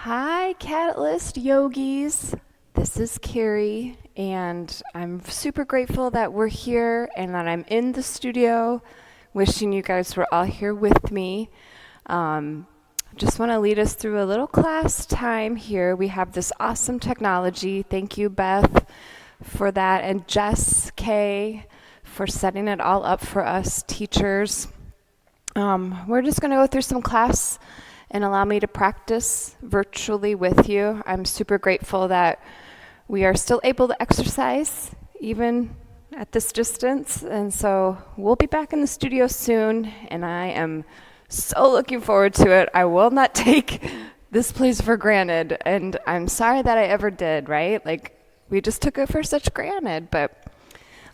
Hi, Katalyst Yogis. This is Carrie, and I'm super grateful that we're here and that I'm in the studio. Wishing you guys were all here with me. Just want to lead us through a little class time here. We have this awesome technology. Thank you, Beth, for that, and Jess K for setting it all up for us teachers. We're just going to go through some class and allow me to practice virtually with you. I'm super grateful that we are still able to exercise even at this distance. And so we'll be back in the studio soon, and I am so looking forward to it. I will not take this place for granted, and I'm sorry that I ever did, right? Like, we just took it for such granted, but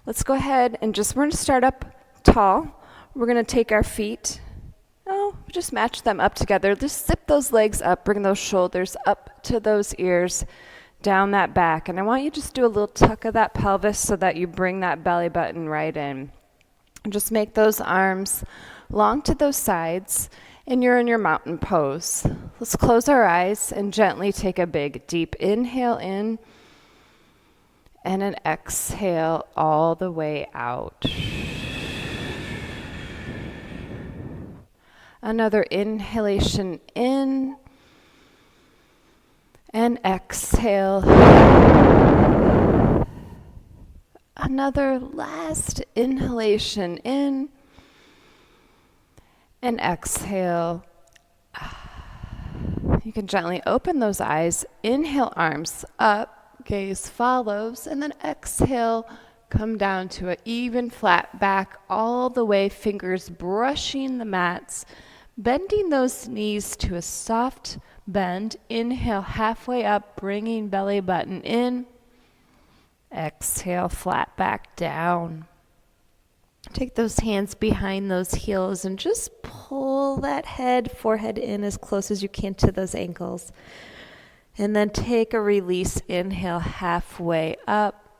let's go ahead and we're going to start up tall. We're going to take our feet, just match them up together. Just zip those legs up, bring those shoulders up to those ears, down that back. And I want you to just do a little tuck of that pelvis so that you bring that belly button right in. And just make those arms long to those sides, and you're in your mountain pose. Let's close our eyes and gently take a big, deep inhale in and an exhale all the way out. Another inhalation in and exhale. Another last inhalation in and exhale. You can gently open those eyes. Inhale, arms up, gaze follows, and then exhale, come down to an even flat back all the way, fingers brushing the mats. Bending those knees to a soft bend. Inhale, halfway up, bringing belly button in. Exhale, flat back down. Take those hands behind those heels and just pull that forehead in as close as you can to those ankles. And then take a release. Inhale, halfway up.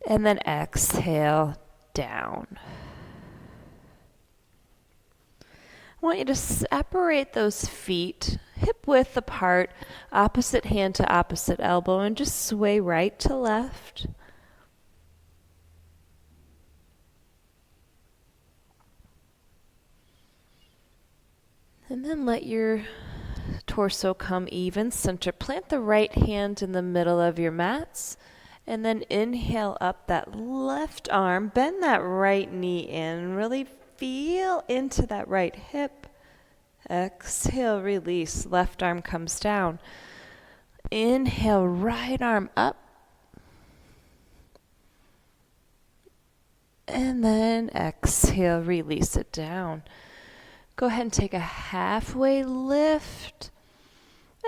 And then exhale, down. I want you to separate those feet, hip width apart, opposite hand to opposite elbow, and just sway right to left. And then let your torso come even, center. Plant the right hand in the middle of your mats, and then inhale up that left arm. Bend that right knee in, really feel into that right hip. Exhale, release. Left arm comes down. Inhale, right arm up. And then exhale, release it down. Go ahead and take a halfway lift.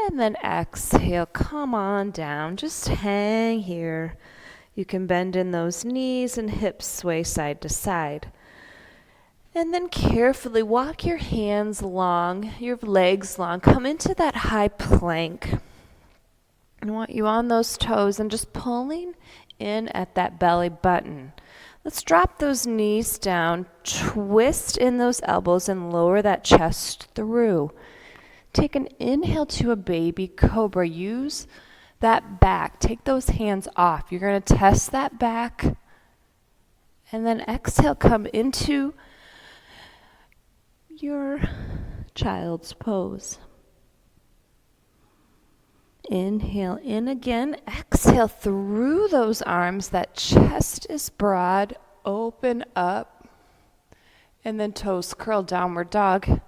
And then exhale, come on down. Just hang here. You can bend in those knees and hips sway side to side. And then carefully walk your hands long, your legs long. Come into that high plank. I want you on those toes and just pulling in at that belly button. Let's drop those knees down, twist in those elbows, and lower that chest through. Take an inhale to a baby cobra. Use that back. Take those hands off. You're going to test that back. And then exhale, come into your child's pose. Inhale in again. Exhale through those arms. That chest is broad. Open up. And then toes curl, downward dog.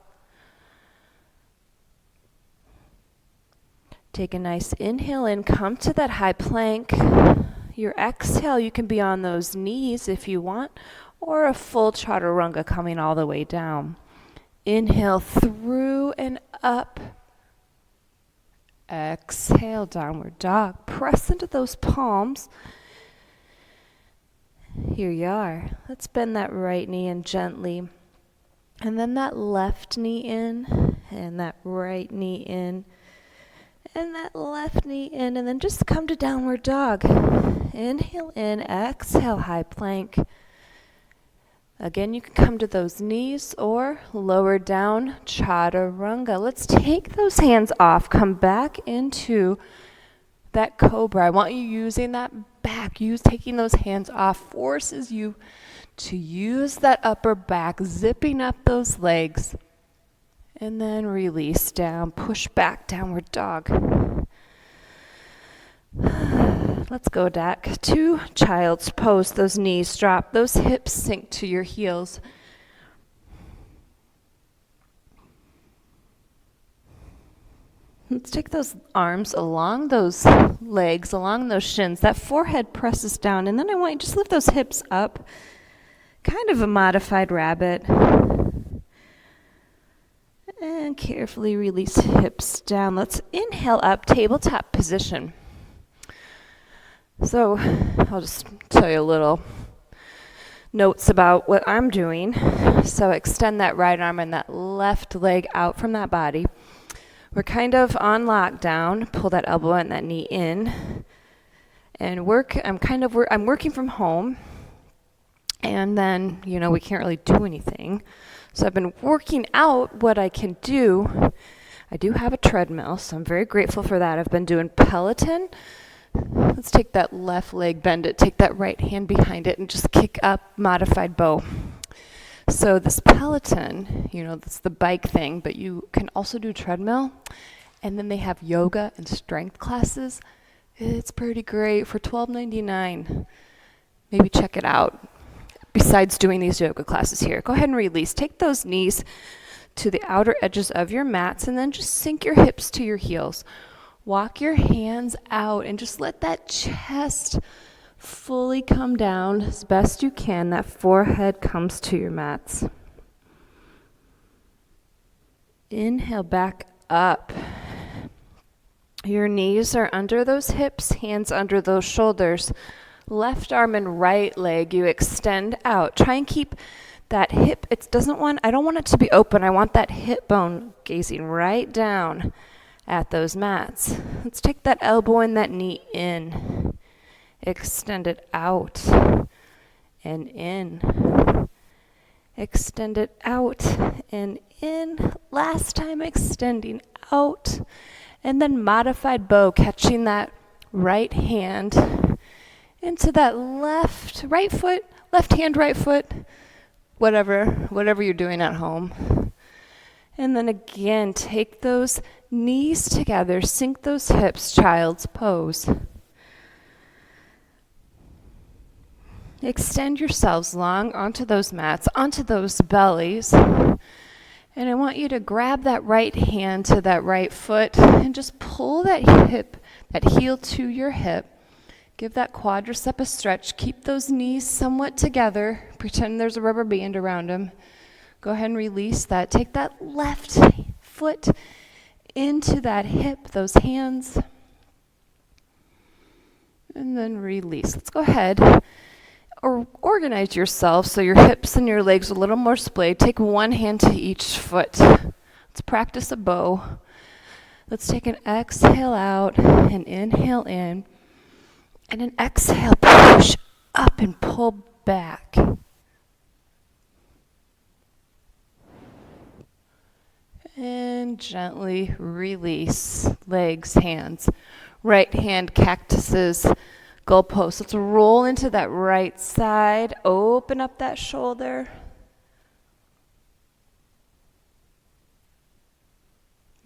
Take a nice inhale in. Come to that high plank. Your exhale, you can be on those knees if you want, or a full chaturanga coming all the way down. Inhale through and up. Exhale, downward dog. Press into those palms. Here you are. Let's bend that right knee in gently. And then that left knee in. And that right knee in. And that left knee in. And then just come to downward dog. Inhale in. Exhale, high plank. Again, you can come to those knees or lower down, chaturanga. Let's take those hands off. Come back into that cobra. I want you using that back. Taking those hands off forces you to use that upper back, zipping up those legs. And then release down, push back, downward dog. Let's go back to child's pose. Those knees drop, those hips sink to your heels. Let's take those arms along those legs, along those shins. That forehead presses down, and then I want you to just lift those hips up. Kind of a modified rabbit. And carefully release hips down. Let's inhale up, tabletop position. So I'll just tell you a little notes about what I'm doing. So extend that right arm and that left leg out from that body. We're kind of on lockdown. Pull that elbow and that knee in. And I'm working from home. And then, we can't really do anything. So I've been working out what I can do. I do have a treadmill, so I'm very grateful for that. I've been doing Peloton. Let's take that left leg, bend it, take that right hand behind it, and just kick up, modified bow. So this Peloton, that's the bike thing, but you can also do treadmill. And then they have yoga and strength classes. It's pretty great for $12.99. Maybe check it out. Besides doing these yoga classes here, go ahead and release. Take those knees to the outer edges of your mats and then just sink your hips to your heels. Walk your hands out and just let that chest fully come down as best you can. That forehead comes to your mats. Inhale back up. Your knees are under those hips, hands under those shoulders. Left arm and right leg, you extend out. Try and keep that hip, I don't want it to be open. I want that hip bone gazing right down at those mats. Let's take that elbow and that knee in. Extend it out and in. Extend it out and in. Last time, extending out. And then modified bow, catching that right hand into that left hand, right foot, whatever you're doing at home. And then again, take those knees together, sink those hips, child's pose. Extend yourselves long onto those mats, onto those bellies. And I want you to grab that right hand to that right foot and just pull that heel to your hip. Give that quadricep a stretch. Keep those knees somewhat together. Pretend there's a rubber band around them. Go ahead and release that. Take that left foot into that hip, those hands. And then release. Let's go ahead or organize yourself so your hips and your legs are a little more splayed. Take one hand to each foot. Let's practice a bow. Let's take an exhale out and inhale in. And an exhale, push up and pull back. And gently release. Legs, hands. Right hand, cactuses, goalposts. Let's roll into that right side. Open up that shoulder.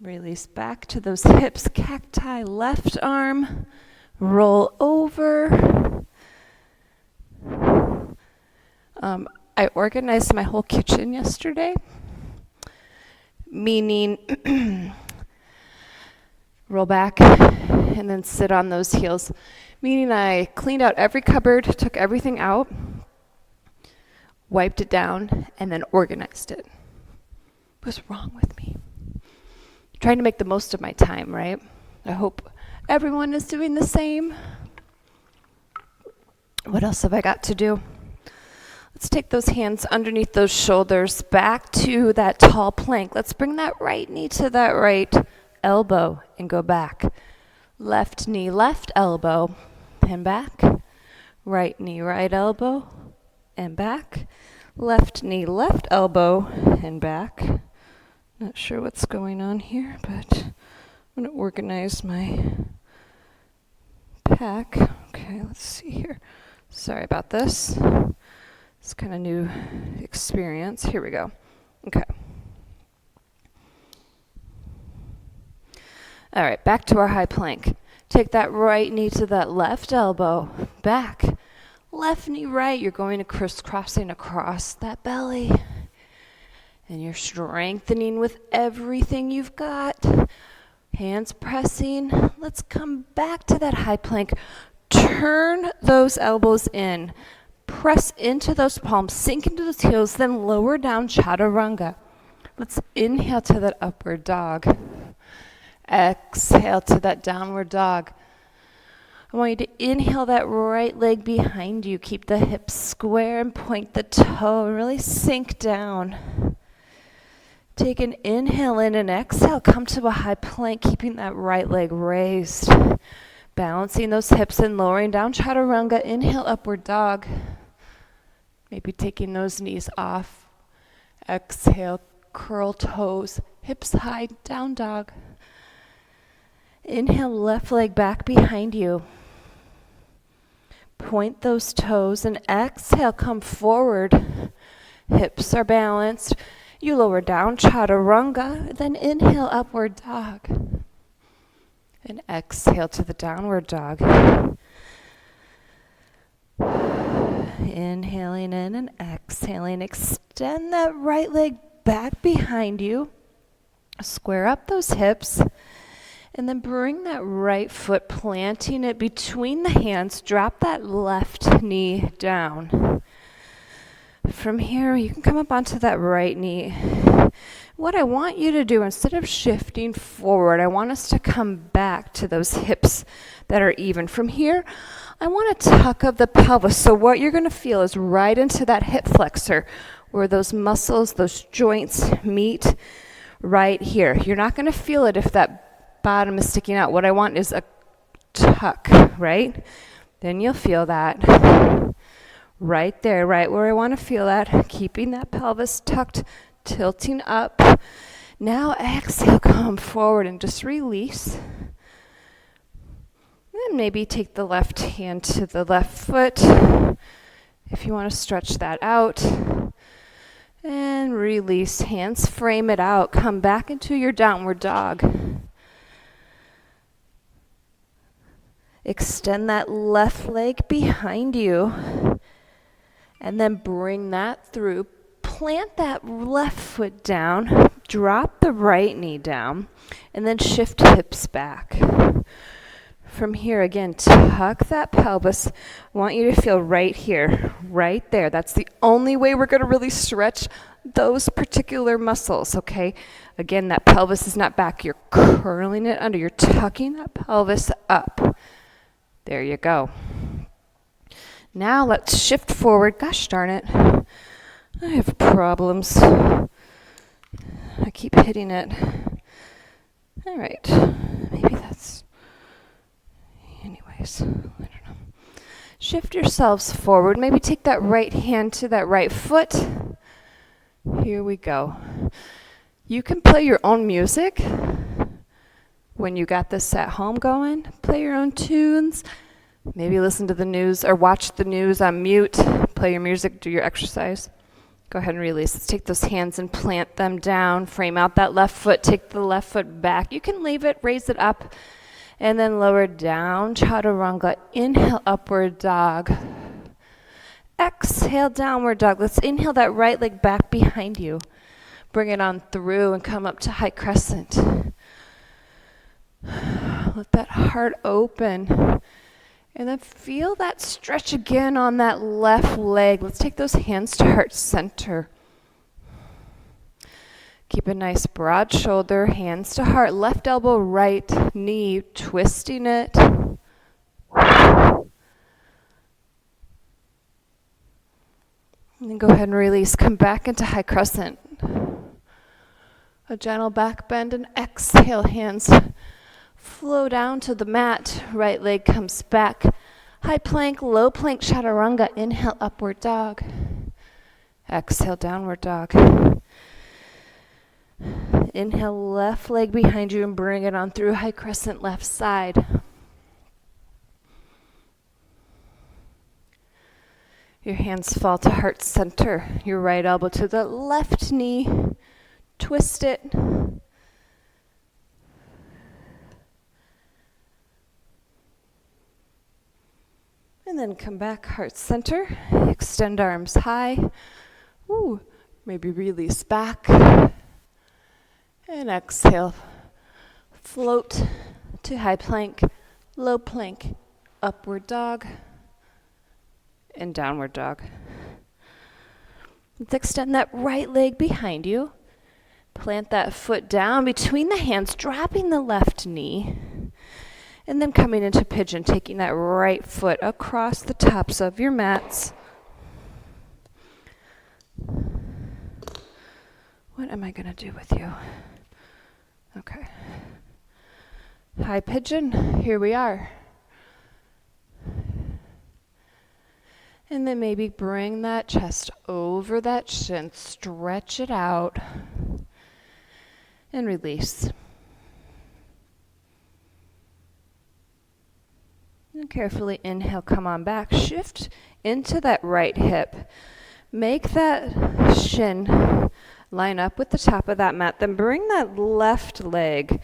Release back to those hips, cacti, left arm. Roll over. I organized my whole kitchen yesterday, meaning roll back and then sit on those heels, meaning I cleaned out every cupboard, took everything out, wiped it down, and then organized it. What's wrong with me? Trying to make the most of my time, right? I hope everyone is doing the same. What else have I got to do? Let's take those hands underneath those shoulders back to that tall plank. Let's bring that right knee to that right elbow and go back. Left knee, left elbow, and back. Right knee, right elbow, and back. Left knee, left elbow, and back. Not sure what's going on here, but I'm going to organize my pack. Okay, let's see here. Sorry about this. It's kind of new experience. Here we go. Okay. All right, back to our high plank. Take that right knee to that left elbow. Back. Left knee right. You're going to crisscrossing across that belly. And you're strengthening with everything you've got. Hands pressing. Let's come back to that high plank. Turn those elbows in. Press into those palms. Sink into those heels. Then lower down chaturanga. Let's inhale to that upward dog. Exhale to that downward dog. I want you to inhale that right leg behind you. Keep the hips square and point the toe. And really sink down. Take an inhale in and exhale. Come to a high plank, keeping that right leg raised. Balancing those hips and lowering down chaturanga. Inhale, upward dog. Maybe taking those knees off. Exhale, curl toes, hips high, down dog. Inhale, left leg back behind you. Point those toes and exhale, come forward. Hips are balanced. You lower down chaturanga, then inhale, upward dog. And exhale to the downward dog. Inhaling in and exhaling. Extend that right leg back behind you. Square up those hips. And then bring that right foot, planting it between the hands. Drop that left knee down. From here, you can come up onto that right knee. What I want you to do, instead of shifting forward, I want us to come back to those hips that are even. From here, I want a tuck of the pelvis. So what you're going to feel is right into that hip flexor, where those muscles, those joints meet right here. You're not going to feel it if that bottom is sticking out. What I want is a tuck, right? Then you'll feel that. Right there, right where I want to feel that. Keeping that pelvis tucked, tilting up. Now exhale, come forward and just release. And maybe take the left hand to the left foot if you want to stretch that out. And release. Hands frame it out. Come back into your downward dog. Extend that left leg behind you. And then bring that through. Plant that left foot down. Drop the right knee down. And then shift hips back. From here, again, tuck that pelvis. I want you to feel right here, right there. That's the only way we're going to really stretch those particular muscles, okay? Again, that pelvis is not back. You're curling it under. You're tucking that pelvis up. There you go. Now let's shift forward. Gosh darn it. I have problems. I keep hitting it. All right. Maybe that's... Anyways, I don't know. Shift yourselves forward. Maybe take that right hand to that right foot. Here we go. You can play your own music when you got this at home going. Play your own tunes. Maybe listen to the news or watch the news on mute. Play your music, do your exercise. Go ahead and release. Let's take those hands and plant them down. Frame out that left foot. Take the left foot back. You can leave it, raise it up, and then lower down. Chaturanga. Inhale, upward dog. Exhale, downward dog. Let's inhale that right leg back behind you. Bring it on through and come up to high crescent. Let that heart open. And then feel that stretch again on that left leg. Let's take those hands to heart center. Keep a nice broad shoulder, hands to heart. Left elbow, right knee, twisting it. And then go ahead and release. Come back into high crescent. A gentle back bend and exhale, hands flow down to the mat. Right leg comes back. High plank, low plank, chaturanga. Inhale, upward dog. Exhale, downward dog. Inhale, left leg behind you and bring it on through high crescent left side. Your hands fall to heart center. Your right elbow to the left knee. Twist it. And then come back, heart center. Extend arms high. Ooh, maybe release back. And exhale. Float to high plank, low plank, upward dog, and downward dog. Let's extend that right leg behind you. Plant that foot down between the hands, dropping the left knee. And then coming into pigeon, taking that right foot across the tops of your mats. What am I going to do with you? Okay. High pigeon, here we are. And then maybe bring that chest over that shin, stretch it out, and release. And carefully inhale, come on back, shift into that right hip. Make that shin line up with the top of that mat, then bring that left leg,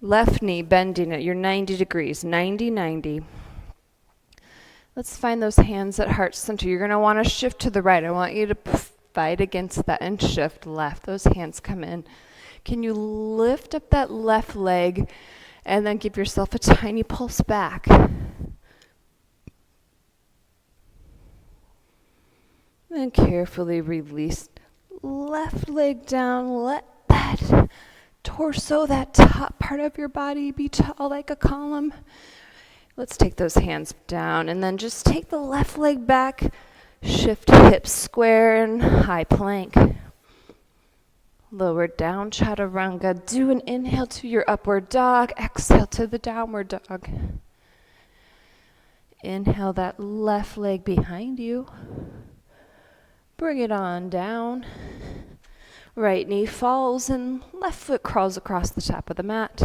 left knee bending at your 90 degrees, 90-90. Let's find those hands at heart center. You're going to want to shift to the right. I want you to fight against that and shift left. Those hands come in. Can you lift up that left leg and then give yourself a tiny pulse back? And carefully release. Left leg down. Let that torso, that top part of your body, be tall like a column. Let's take those hands down and then just take the left leg back. Shift hips square and high plank. Lower down, chaturanga. Do an inhale to your upward dog. Exhale to the downward dog. Inhale that left leg behind you. Bring it on down. Right knee falls and left foot crawls across the top of the mat.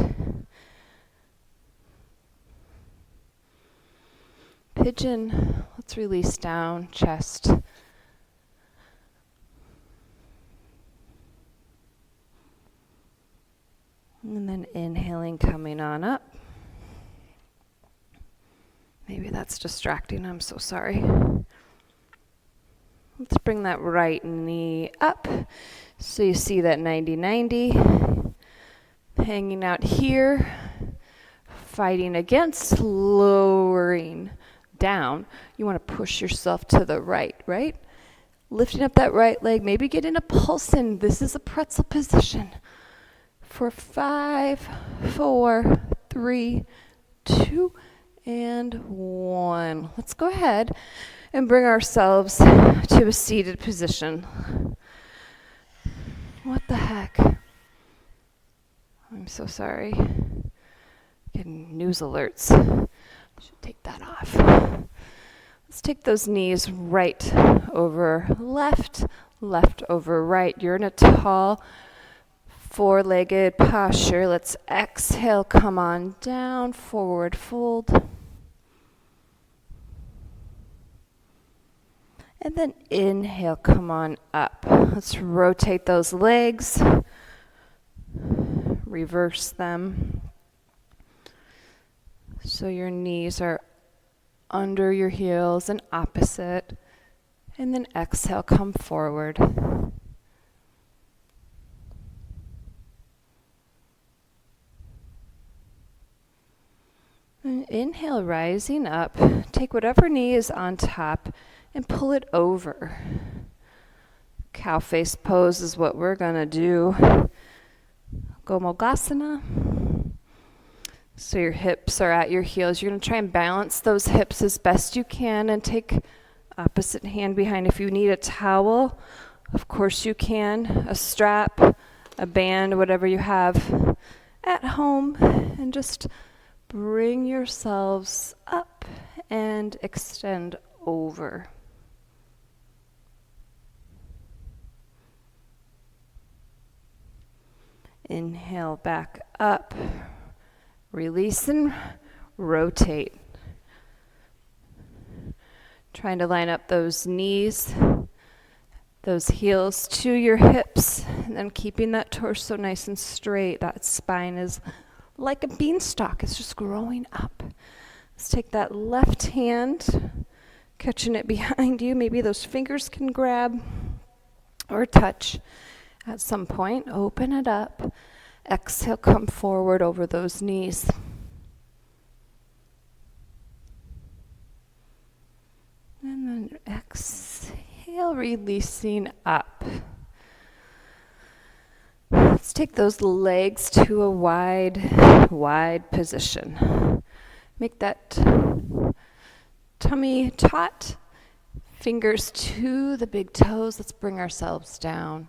Pigeon, let's release down, chest. And then inhaling, coming on up. Maybe that's distracting, I'm so sorry. Let's bring that right knee up. So you see that 90-90. Hanging out here. Fighting against, lowering down. You want to push yourself to the right, right? Lifting up that right leg, maybe getting a pulse in. This is a pretzel position. For 5, 4, 3, 2, and 1. Let's go ahead and bring ourselves to a seated position. What the heck? I'm so sorry. Getting news alerts. I should take that off. Let's take those knees right over left, left over right. You're in a tall, four-legged posture. Let's exhale, come on down, forward fold. And then inhale, come on up. Let's rotate those legs. Reverse them. So your knees are under your heels and opposite. And then exhale, come forward. And inhale, rising up. Take whatever knee is on top and pull it over. Cow face pose is what we're going to do. Gomukhasana. So your hips are at your heels. You're going to try and balance those hips as best you can and take opposite hand behind. If you need a towel, of course you can. A strap, a band, whatever you have at home. And just bring yourselves up and extend over. Inhale back up. Release and rotate. Trying to line up those knees, those heels to your hips, and then keeping that torso nice and straight. That spine is like a beanstalk. It's just growing up. Let's take that left hand, catching it behind you. Maybe those fingers can grab or touch at some point. Open it up. Exhale, come forward over those knees. And then exhale, releasing up. Let's take those legs to a wide position. Make that tummy taut. Fingers to the big toes. Let's bring ourselves down.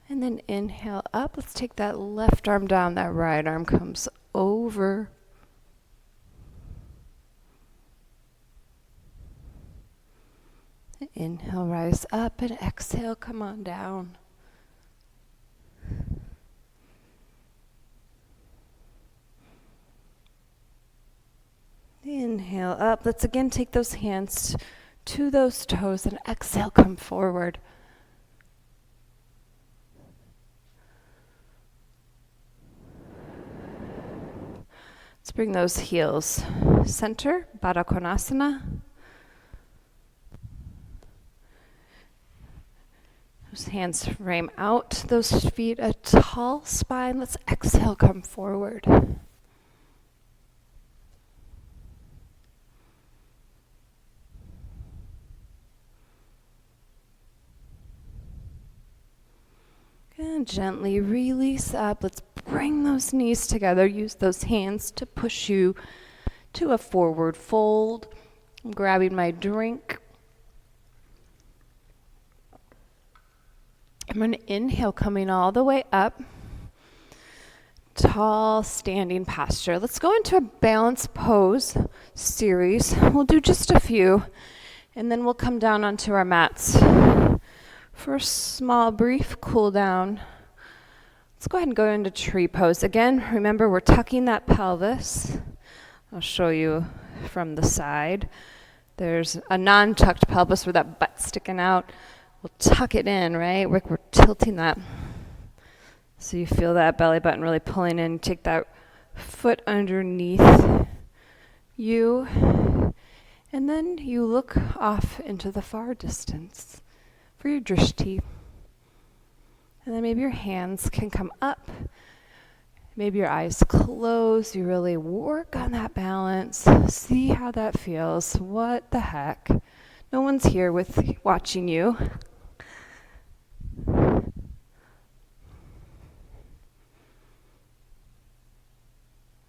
And then inhale up. Let's take that left arm down. That right arm comes over. Inhale, rise up, and exhale, come on down. Inhale up. Let's again take those hands to those toes and exhale, come forward. Let's bring those heels center, Baddha Konasana. Those hands frame out, those feet a tall spine. Let's exhale, come forward. And gently release up. Let's bring those knees together. Use those hands to push you to a forward fold. I'm grabbing my drink. I'm going to inhale, coming all the way up. Tall standing posture. Let's go into a balanced pose series. We'll do just a few, and then we'll come down onto our mats for a small, brief cool down. Let's go ahead and go into tree pose. Again, remember we're tucking that pelvis. I'll show you from the side. There's a non-tucked pelvis where that butt's sticking out. We'll tuck it in, right? We're tilting that. So you feel that belly button really pulling in. Take that foot underneath you. And then you look off into the far distance for your drishti. And then maybe your hands can come up. Maybe your eyes close. You really work on that balance. See how that feels. What the heck? No one's here watching you.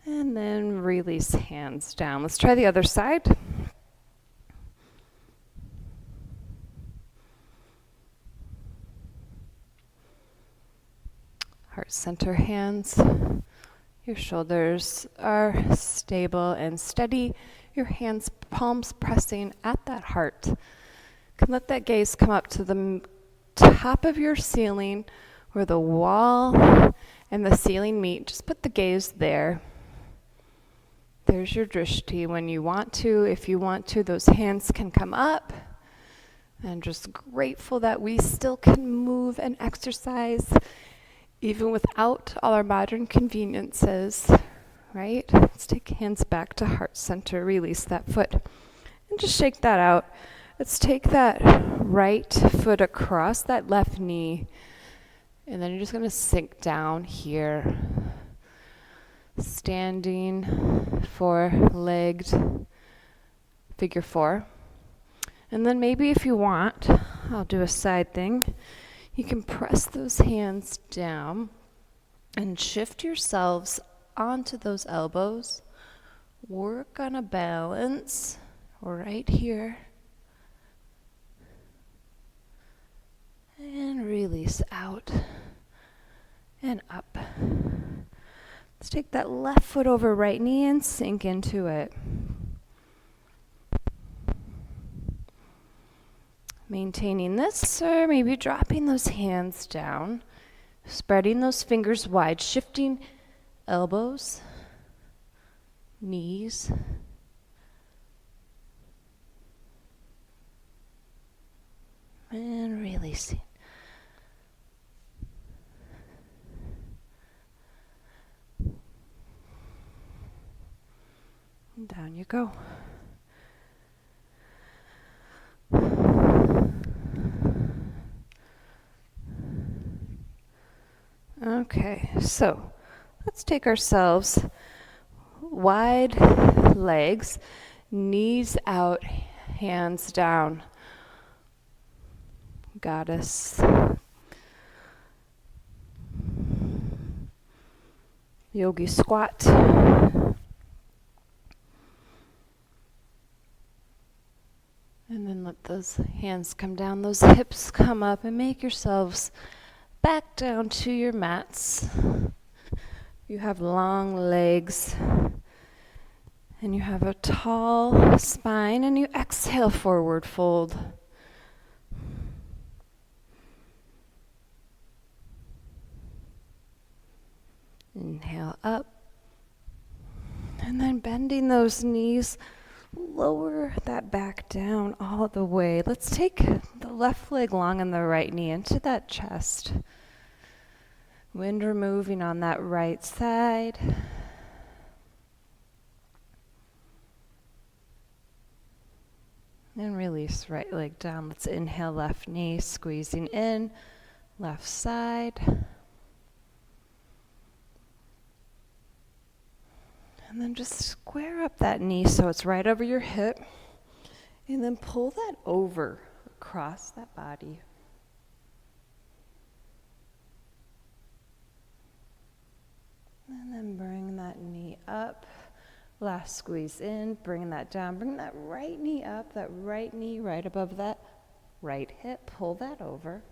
And then release hands down. Let's try the other side. Heart center hands. Your shoulders are stable and steady. Your hands, palms pressing at that heart. You can let that gaze come up to the top of your ceiling where the wall and the ceiling meet. Just put the gaze there. There's your drishti. When you want to, if you want to, those hands can come up. And just grateful that we still can move and exercise even without all our modern conveniences, right? Let's take hands back to heart center, release that foot, and just shake that out. Let's take that right foot across that left knee, and then you're just going to sink down here. Standing four-legged figure four. And then maybe if you want, I'll do a side thing. You can press those hands down and shift yourselves onto those elbows. Work on a balance right here. And release out and up. Let's take that left foot over right knee and sink into it. Maintaining this, or maybe dropping those hands down, spreading those fingers wide, shifting elbows, knees, and releasing. And down you go. Okay, so let's take ourselves wide legs, knees out, hands down. Goddess. Yogi squat. And then let those hands come down, those hips come up, and make yourselves back down to your mats. You have long legs, and you have a tall spine, and you exhale, forward fold. Inhale up, and then bending those knees, lower that back down all the way. Let's take the left leg long and the right knee into that chest. Wind removing on that right side. And release right leg down. Let's inhale, left knee, squeezing in, left side. And then just square up that knee so it's right over your hip. And then pull that over across that body. And then bring that knee up. Last squeeze in, bring that down. Bring that right knee up, that right knee right above that right hip. Pull that over.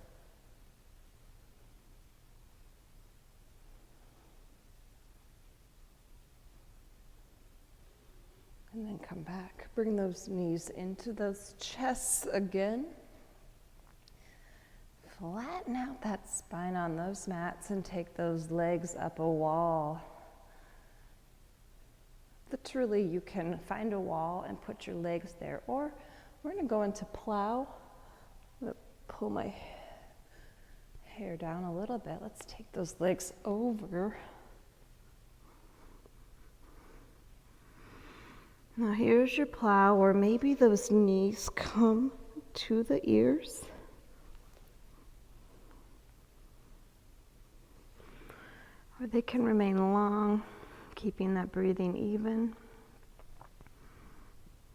And then come back. Bring those knees into those chests again. Flatten out that spine on those mats and take those legs up a wall. Literally, you can find a wall and put your legs there. Or we're going to go into Plow. I'm going to pull my hair down a little bit. Let's take those legs over. Now here's your Plow, or maybe those knees come to the ears. Or they can remain long, keeping that breathing even.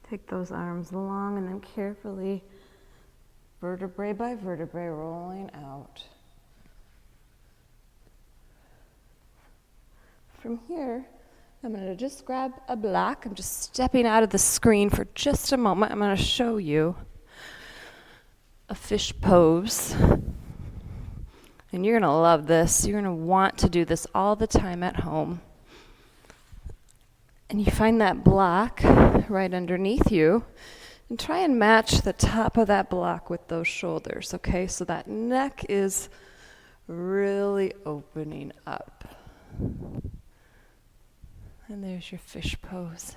Take those arms long and then carefully, vertebrae by vertebrae, rolling out. From here, I'm going to just grab a block. I'm just stepping out of the screen for just a moment. I'm going to show you a fish pose. And you're going to love this. You're going to want to do this all the time at home. And you find that block right underneath you. And try and match the top of that block with those shoulders, okay? So that neck is really opening up. And there's your fish pose.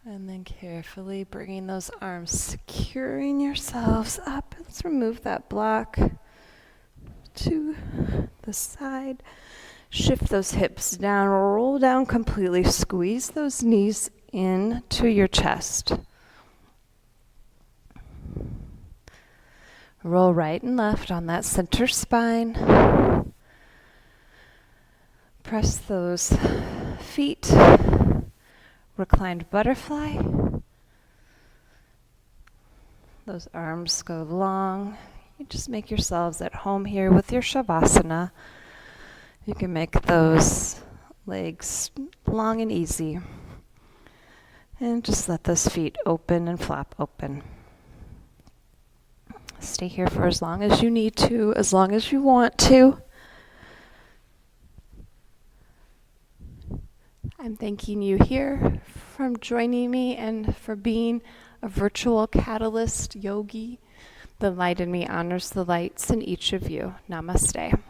And then carefully bringing those arms, securing yourselves up. Let's remove that block to the side. Shift those hips down, roll down completely. Squeeze those knees into your chest. Roll right and left on that center spine. Press those feet. Reclined butterfly. Those arms go long. You just make yourselves at home here with your Shavasana. You can make those legs long and easy. And just let those feet open and flap open. Stay here for as long as you need to, as long as you want to. I'm thanking you here from joining me and for being a virtual Katalyst Yogi. The light in me honors the lights in each of you. Namaste.